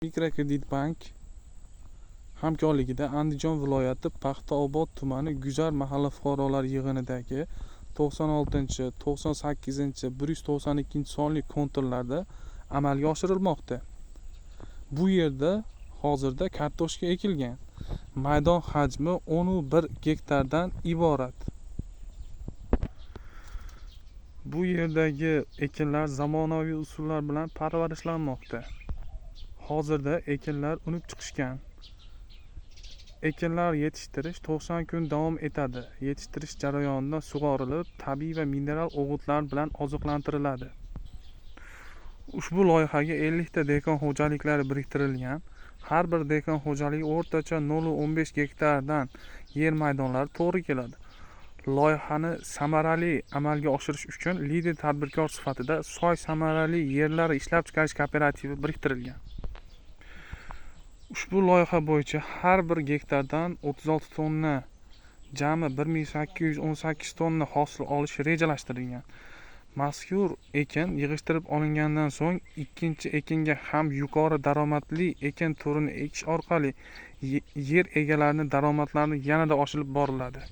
Mikrokredit bank hamkorligida Andijon viloyati Paxtaobod tumani Guzar mahalla fuqarolar yig'inidagi 96, 98, 192 sonli konturlarda amalga oshirilmoqda. Bu yerda hozirda kartoshka ekilgan. Maydon hajmi 11 gektardan iborat. Bu yerdagi ekinlar zamonaviy usullar bilan parvarishlanmoqda. Hozirda ekinlar unib chiqishgan. Ekinlar yetishtirish 90 kun davom etadi. Yetishtirish jarayonida sug'orilib, tabiiy va mineral o'g'itlar bilan oziqlantiriladi. Ushbu loyihaga 50 ta dehqon xo'jaliklari biriktirilgan. Har bir dehqon xo'jaligi o'rtacha 0,15 gektardan yer maydonlari to'g'ri keladi. Loyihani samarali amalga oshirish uchun lider tadbirkor sifatida Soy samarali yerlar ishlab chiqarish kooperativi biriktirilgan. Ushbu loyiha bo'yicha har bir gektardan 36 tonna, jami 1818 tonna hosil olish rejalashtirilgan. Mazkur ekin yig'ishtirib olingandan so'ng ikkinchi ekinga ham yuqori daromadli ekin turini ekish orqali yer egalarining daromadlarini yanada oshirib boriladi.